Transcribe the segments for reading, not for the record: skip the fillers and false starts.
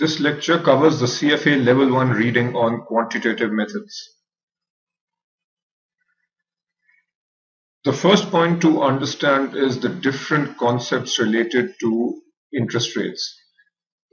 This lecture covers the CFA Level I reading on quantitative methods. The first point to understand is the different concepts related to interest rates.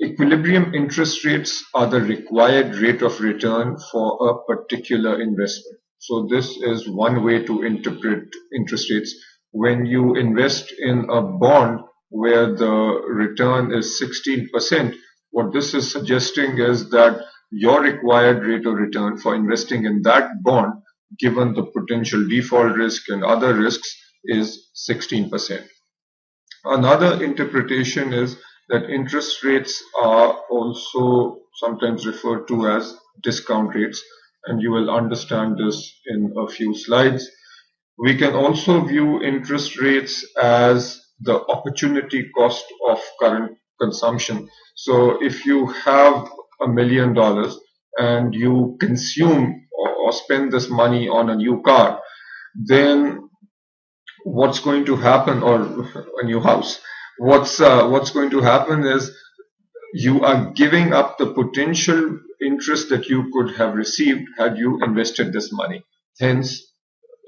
Equilibrium interest rates are the required rate of return for a particular investment. So this is one way to interpret interest rates. When you invest in a bond where the return is 16%, what this is suggesting is that your required rate of return for investing in that bond, given the potential default risk and other risks, is 16%. Another interpretation is that interest rates are also sometimes referred to as discount rates, and you will understand this in a few slides. We can also view interest rates as the opportunity cost of current consumption. So if you have $1 million and you consume or spend this money on a new car, then what's going to happen, or a new house, what's going to happen is you are giving up the potential interest that you could have received had you invested this money. Hence,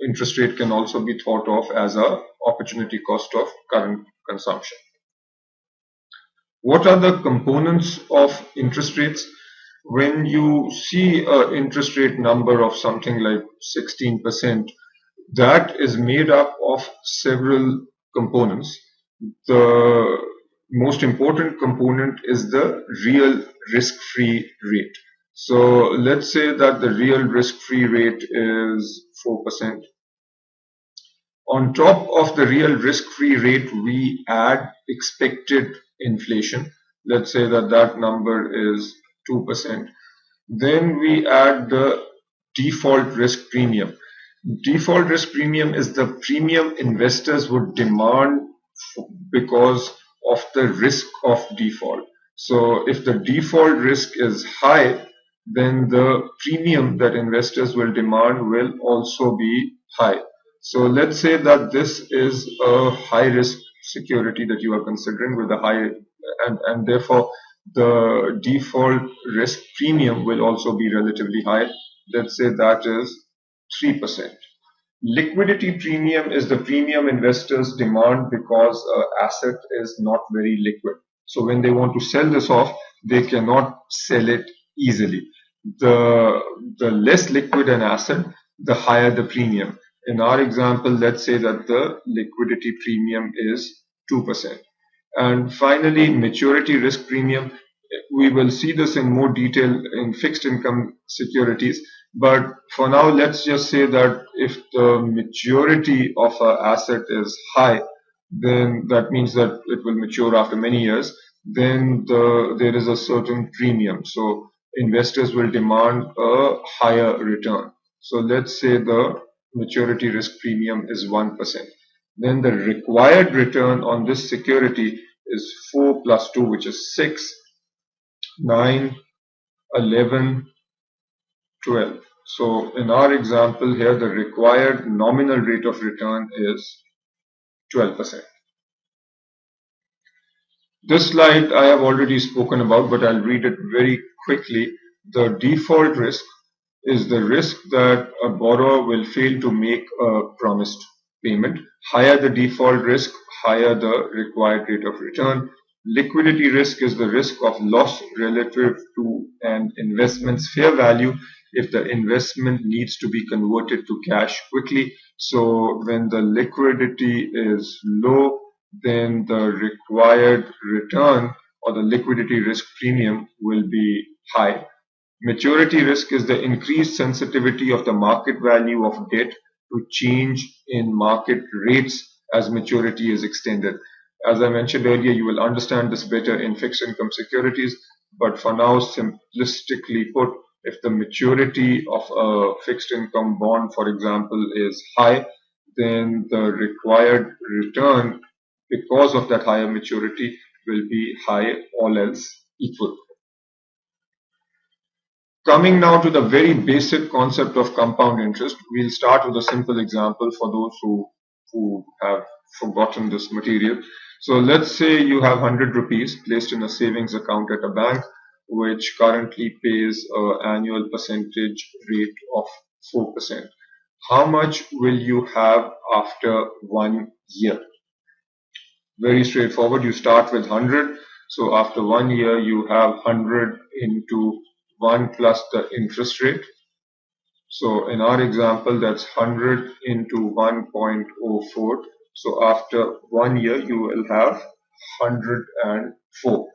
interest rate can also be thought of as a opportunity cost of current consumption. What are the components of interest rates? When you see an interest rate number of something like 16%, that is made up of several components. The most important component is the real risk-free rate. So let's say that the real risk-free rate is 4%. On top of the real risk-free rate, we add expected inflation. Let's say that that number is 2%. Then we add the default risk premium. Default risk premium is the premium investors would demand because of the risk of default. So if the default risk is high, then the premium that investors will demand will also be high. So let's say that this is a high risk security that you are considering with a high, and therefore the default risk premium will also be relatively high. Let's say that is 3%. Liquidity premium is the premium investors demand because an asset is not very liquid. So when they want to sell this off, they cannot sell it easily. The less liquid an asset, the higher the premium. In our example, let's say that the liquidity premium is 2%. And finally, maturity risk premium. We will see this in more detail in fixed income securities. But for now, let's just say that if the maturity of an asset is high, then that means that it will mature after many years. Then there is a certain premium. So investors will demand a higher return. So let's say the maturity risk premium is 1%. Then the required return on this security is 4 plus 2, which is 6, 9, 11, 12. So in our example here, the required nominal rate of return is 12%. This slide I have already spoken about, but I'll read it very quickly. The default risk is the risk that a borrower will fail to make a promised payment. Higher the default risk, higher the required rate of return. Liquidity risk is the risk of loss relative to an investment's fair value if the investment needs to be converted to cash quickly. So when the liquidity is low, then the required return or the liquidity risk premium will be high. Maturity risk is the increased sensitivity of the market value of debt to change in market rates as maturity is extended. As I mentioned earlier, you will understand this better in fixed income securities, but for now, simplistically put, if the maturity of a fixed income bond, for example, is high, then the required return because of that higher maturity will be high, all else equal. Coming now to the very basic concept of compound interest, we'll start with a simple example for those who have forgotten this material. So let's say you have 100 rupees placed in a savings account at a bank which currently pays an annual percentage rate of 4%. How much will you have after 1 year? Very straightforward. You start with 100. So after 1 year, you have 100 into 1 plus the interest rate. So in our example, that's 100 into 1.04. So after 1 year, you will have 104.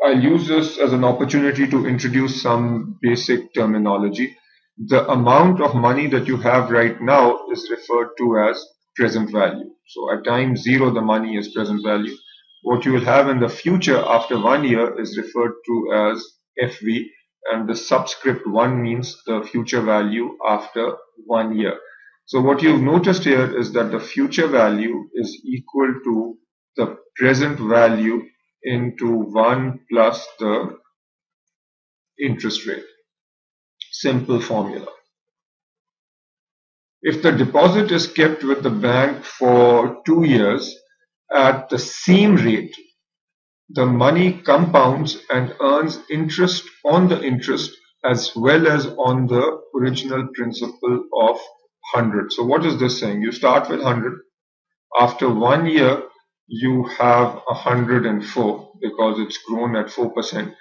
I'll use this as an opportunity to introduce some basic terminology. The amount of money that you have right now is referred to as present value. So at time 0, the money is present value. What you will have in the future after 1 year is referred to as FV, and the subscript 1 means the future value after 1 year. So what you've noticed here is that the future value is equal to the present value into 1 plus the interest rate. Simple formula. If the deposit is kept with the bank for 2 years at the same rate, the money compounds and earns interest on the interest as well as on the original principal of 100. So what is this saying? You start with 100. After 1 year, you have 104 because it's grown at 4%.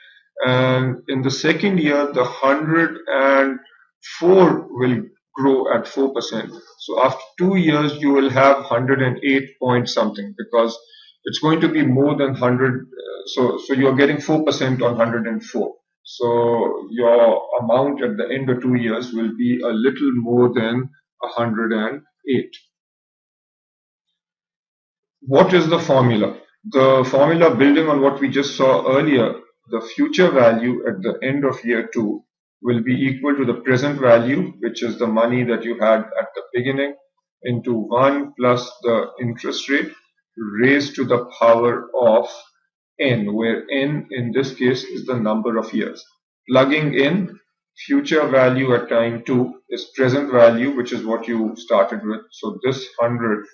And in the second year, the 104 will grow at 4%. So after 2 years, you will have 108 point something because it's going to be more than 100. So you're getting 4% on 104. So your amount at the end of 2 years will be a little more than 108. What is the formula? The formula, building on what we just saw earlier, the future value at the end of year 2 will be equal to the present value, which is the money that you had at the beginning, into 1 plus the interest rate raised to the power of n, where n in this case is the number of years. Plugging in future value at time 2 is present value, which is what you started with. So this 100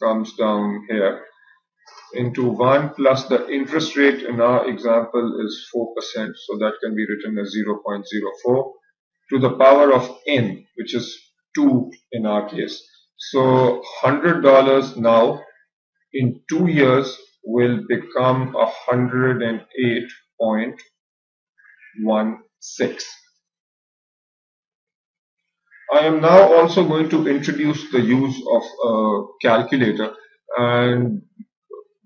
comes down here into 1 plus the interest rate in our example is 4%, so that can be written as 0.04 to the power of n, which is 2 in our case. So $100 now in 2 years will become 108.16. I am now also going to introduce the use of a calculator, and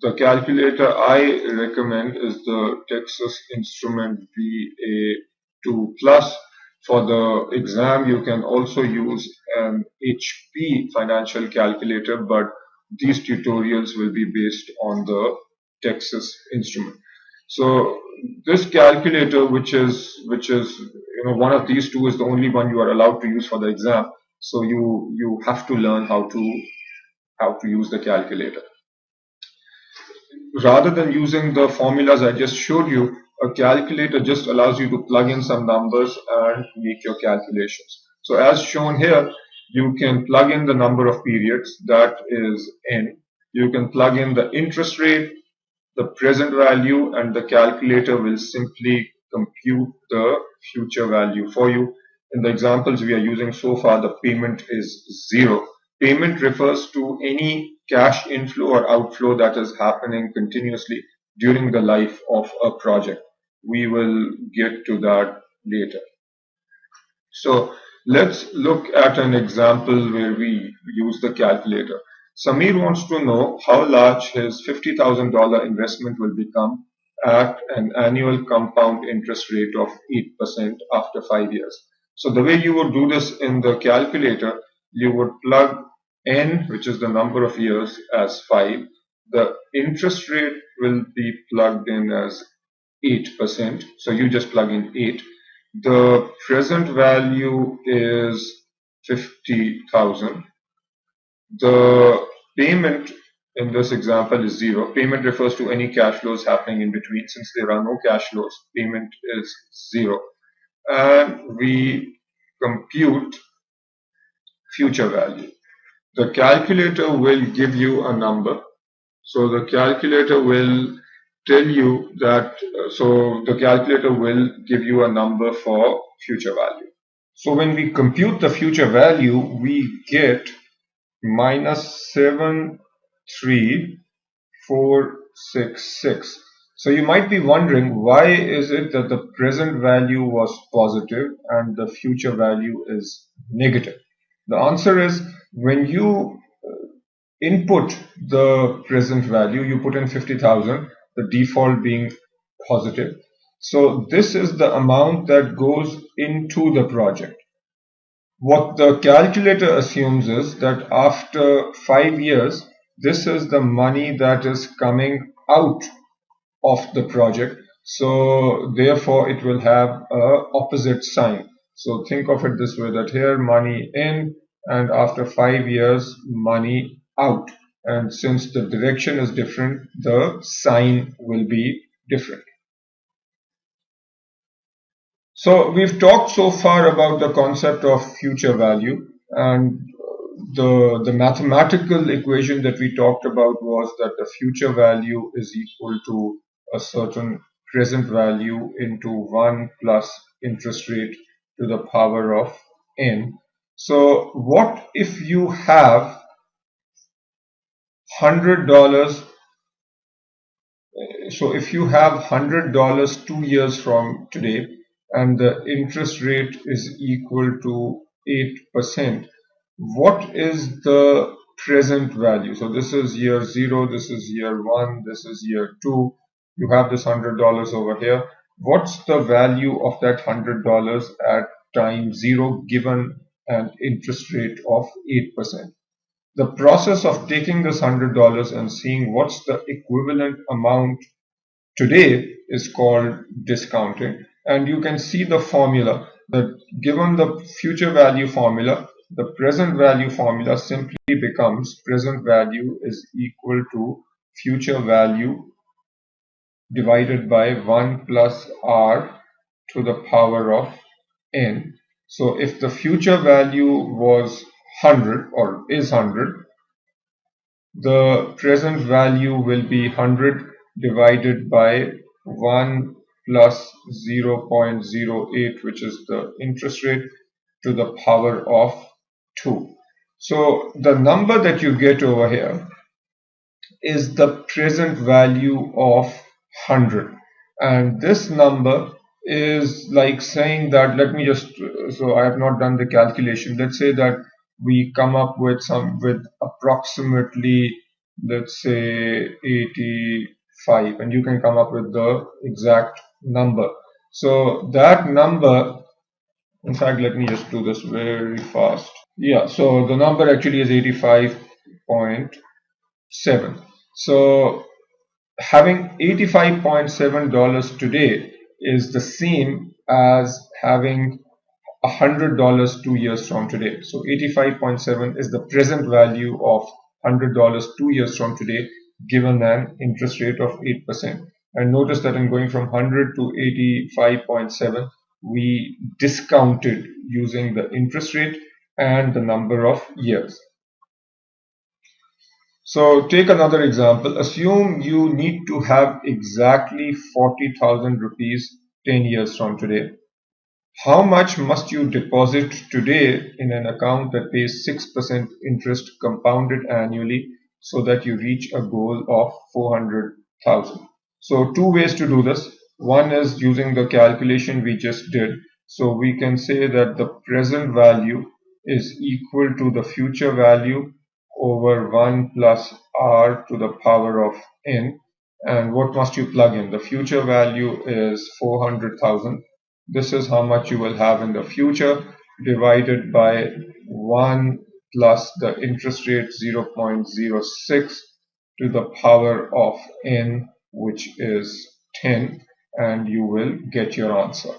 the calculator I recommend is the Texas Instrument VA2 Plus. For the exam, you can also use an HP financial calculator, but these tutorials will be based on the Texas Instrument. So this calculator, which is one of these two, is the only one you are allowed to use for the exam. So you have to learn how to use the calculator. Rather than using the formulas I just showed you, a calculator just allows you to plug in some numbers and make your calculations. So as shown here, you can plug in the number of periods, that is n. You can plug in the interest rate, the present value, and the calculator will simply compute the future value for you. In the examples we are using so far, the payment is 0. Payment refers to any cash inflow or outflow that is happening continuously during the life of a project. We will get to that later. So let's look at an example where we use the calculator. Samir wants to know how large his $50,000 investment will become at an annual compound interest rate of 8% after 5 years. So the way you would do this in the calculator, you would plug n, which is the number of years, as 5. The interest rate will be plugged in as 8%. So you just plug in 8. The present value is 50,000. The payment in this example is 0. Payment refers to any cash flows happening in between. Since there are no cash flows, payment is 0. And we compute future value. The calculator will give you a number. So the calculator will tell you that, so the calculator will give you a number for future value. So when we compute the future value, we get minus 73466. So you might be wondering, why is it that the present value was positive and the future value is negative? The answer is, when you input the present value, you put in 50,000, the default being positive. So this is the amount that goes into the project. What the calculator assumes is that after 5 years, this is the money that is coming out of the project. So therefore it will have a opposite sign. So think of it this way, that here money in, and after 5 years money out. And since the direction is different, the sign will be different. So we've talked so far about the concept of future value, and the mathematical equation that we talked about was that the future value is equal to a certain present value into 1 plus interest rate to the power of n. So what if you have $100? So if you have $100 2 years from today and the interest rate is equal to 8%, what is the present value? So this is year 0, this is year 1, this is year 2. You have this $100 over here. What's the value of that $100 at time 0 given an interest rate of 8%? The process of taking this $100 and seeing what's the equivalent amount today is called discounting. And you can see the formula that given the future value formula, the present value formula simply becomes present value is equal to future value divided by 1 plus r to the power of n. So if the future value was 100 or is 100, the present value will be 100 divided by 1 plus 0.08, which is the interest rate, to the power of 2. So the number that you get over here is the present value of 100, and this number is like saying that, let me just, so I have not done the calculation, let's say that we come up with approximately, let's say 85, and you can come up with the exact number. So that number, in fact, let me just do this very fast. Yeah, so the number actually is 85.7. So having $85.7 today is the same as having $100 2 years from today. So 85.7 is the present value of $100 2 years from today given an interest rate of 8%. And notice that in going from 100 to 85.7, we discounted using the interest rate and the number of years. So take another example. Assume you need to have exactly 40,000 rupees 10 years from today. How much must you deposit today in an account that pays 6% interest compounded annually so that you reach a goal of 400,000? So two ways to do this. One is using the calculation we just did. So we can say that the present value is equal to the future value over 1 plus r to the power of n. And what must you plug in? The future value is 400,000. This is how much you will have in the future, divided by 1 plus the interest rate 0.06 to the power of n, which is 10, and you will get your answer.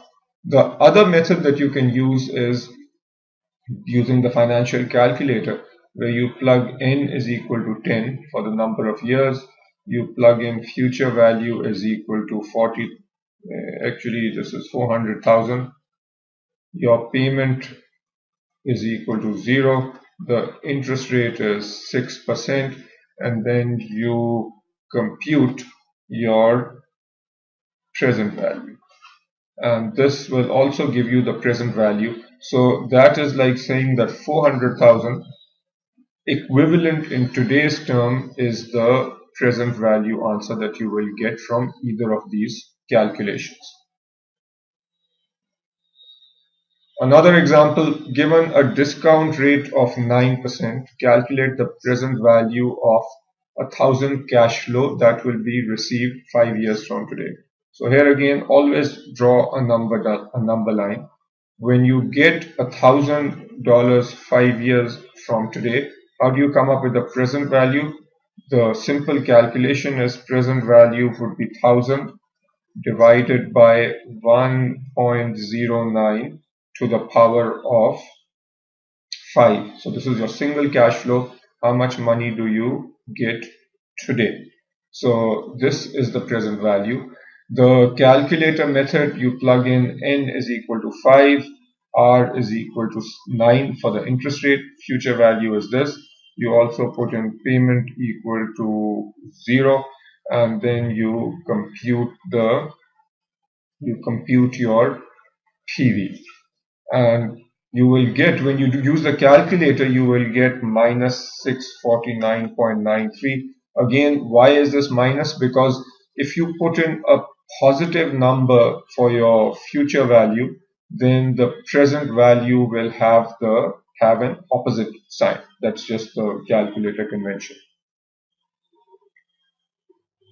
The other method that you can use is using the financial calculator, where you plug n is equal to 10 for the number of years, you plug in future value is equal to 40, actually this is 400,000, your payment is equal to 0, the interest rate is 6%, and then you compute your present value. And this will also give you the present value. So that is like saying that 400,000 equivalent in today's term is the present value answer that you will get from either of these calculations. Another example, given a discount rate of 9%, calculate the present value of 1,000 cash flow that will be received 5 years from today. So here again, always draw a number line. When you get $1,000 5 years from today, how do you come up with the present value? The simple calculation is present value would be 1,000 divided by 1.09 to the power of 5. So this is your single cash flow. How much money do you get today? So this is the present value. The calculator method, you plug in n is equal to 5, r is equal to 9 for the interest rate, future value is this. You also put in payment equal to 0, and then you compute your PV, and you will get, when you use the calculator, you will get minus 649.93. Again, why is this minus? Because if you put in a positive number for your future value, then the present value will have an opposite sign. That's just the calculator convention.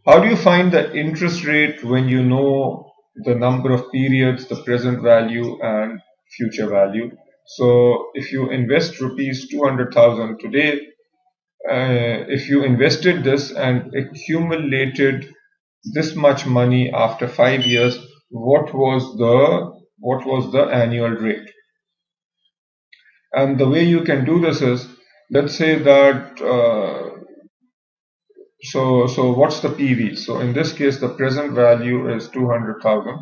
How do you find the interest rate when you know the number of periods, the present value and future value? So if you invest rupees 200,000 today, if you invested this and accumulated this much money after 5 years, what was the annual rate? And the way you can do this is, let's say that so what's the PV? So in this case, the present value is 200,000,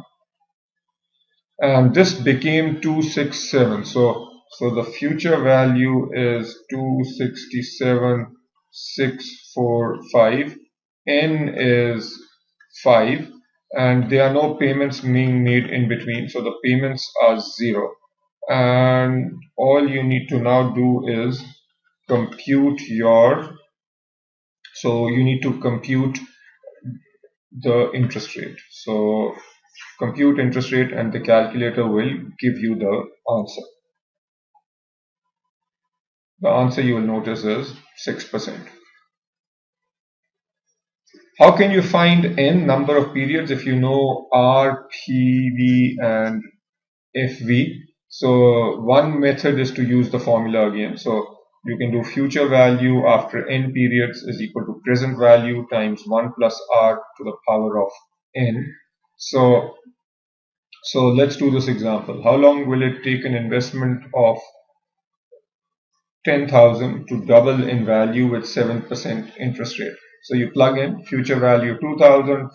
and this became 267. So the future value is 267,645. N is 5, and there are no payments being made in between. So the payments are 0, and all you need to now do is compute you need to compute the interest rate. So compute interest rate, and the calculator will give you the answer. The answer you will notice is 6%. How can you find n number of periods if you know R, PV and FV? So one method is to use the formula again. So you can do future value after n periods is equal to present value times 1 plus R to the power of n. So let's do this example. How long will it take an investment of 10,000 to double in value with 7% interest rate? So you plug in future value 2,000,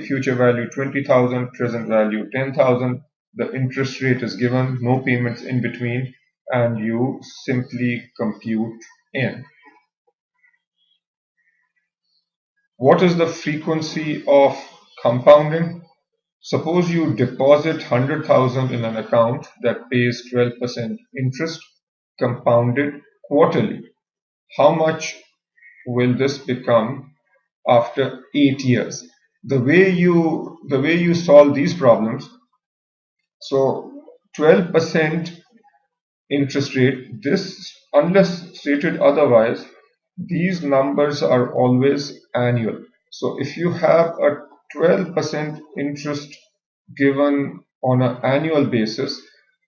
future value 20,000, present value 10,000. The interest rate is given, no payments in between, and you simply compute n. What is the frequency of compounding? Suppose you deposit 100,000 in an account that pays 12% interest compounded quarterly. How much will this become after 8 years? The way you solve these problems, so 12% interest rate, this, unless stated otherwise, these numbers are always annual. So if you have a 12% interest given on an annual basis,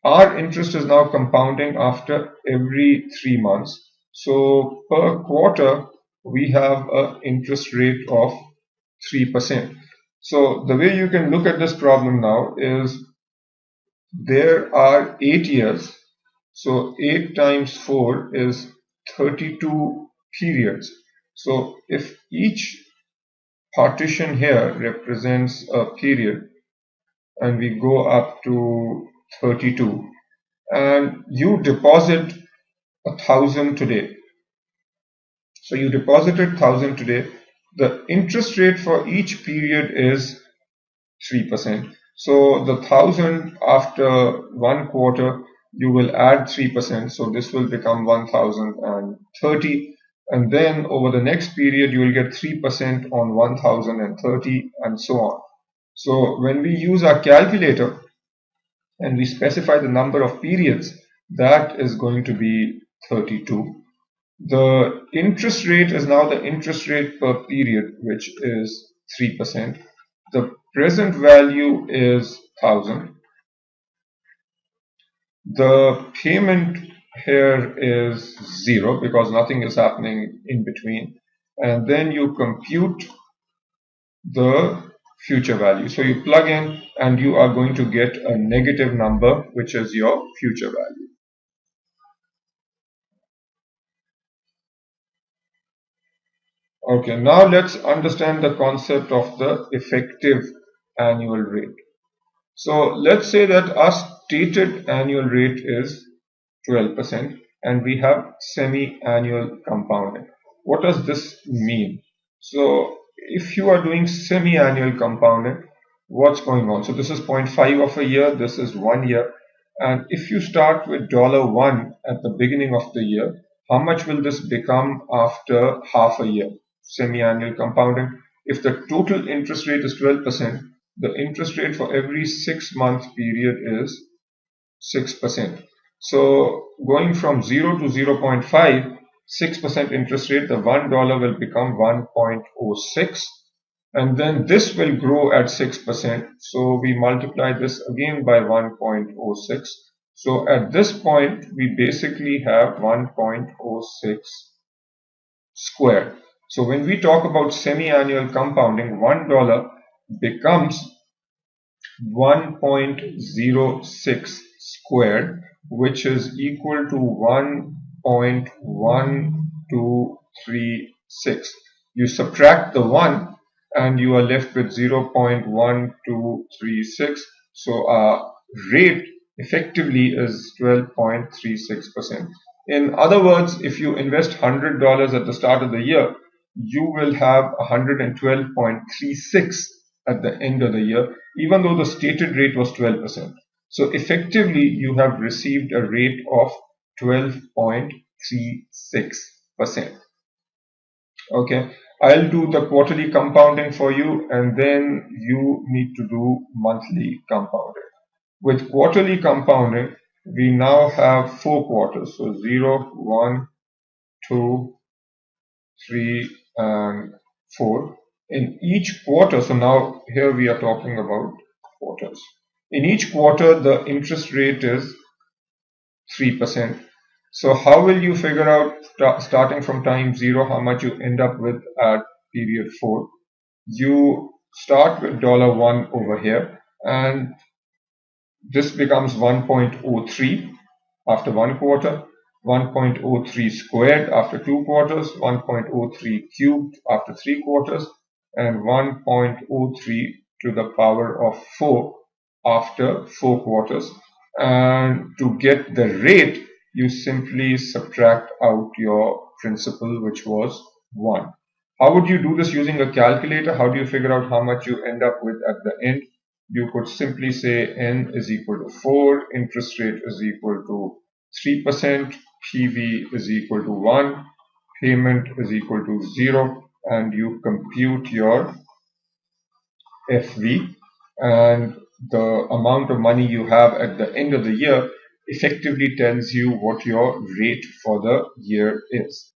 our interest is now compounding after every 3 months. So per quarter, we have an interest rate of 3%. So the way you can look at this problem now is, there are 8 years. So 8 times 4 is 32 periods. So if each partition here represents a period, and we go up to 32, and you deposit 1,000 today. So you deposited 1,000 today. The interest rate for each period is 3%. So the 1000 after 1 quarter, you will add 3%. So this will become 1030. And then over the next period, you will get 3% on 1030 and so on. So when we use our calculator and we specify the number of periods, that is going to be 32. The interest rate is now the interest rate per period, which is 3%. The present value is 1000. The payment here is 0 because nothing is happening in between. And then you compute the future value. So you plug in and you are going to get a negative number, which is your future value. Okay, now let's understand the concept of the effective annual rate. So let's say that our stated annual rate is 12% and we have semi-annual compounding. What does this mean? So if you are doing semi-annual compounding, what's going on? So this is 0.5 of a year, this is 1 year. And if you start with $1 at the beginning of the year, how much will this become after half a year? Semi-annual compounding. If the total interest rate is 12%, the interest rate for every 6-month period is 6%. So going from 0 to 0.5, 6% interest rate, the $1 will become 1.06. And then this will grow at 6%. So we multiply this again by 1.06. So at this point, we basically have 1.06 squared. So when we talk about semi-annual compounding, $1 becomes 1.06 squared, which is equal to 1.1236. You subtract the 1 and you are left with 0.1236. So our rate effectively is 12.36%. In other words, if you invest $100 at the start of the year, you will have 112.36 at the end of the year, even though the stated rate was 12%. So effectively, you have received a rate of 12.36%. Okay, I'll do the quarterly compounding for you, and then you need to do monthly compounding. With quarterly compounding, we now have 4 quarters. So 0, 1, 2, 3, and 4. In each quarter, so now here we are talking about quarters. In each quarter, the interest rate is 3%. So how will you figure out, starting from time 0, how much you end up with at period 4? You start with $1 over here, and this becomes 1.03 after 1 quarter, 1.03 squared after 2 quarters, 1.03 cubed after 3 quarters, and 1.03 to the power of 4 after 4 quarters. And to get the rate, you simply subtract out your principal, which was 1. How would you do this using a calculator? How do you figure out how much you end up with at the end? You could simply say n is equal to 4, interest rate is equal to 3%, PV is equal to 1, payment is equal to 0, and you compute your FV, and the amount of money you have at the end of the year effectively tells you what your rate for the year is.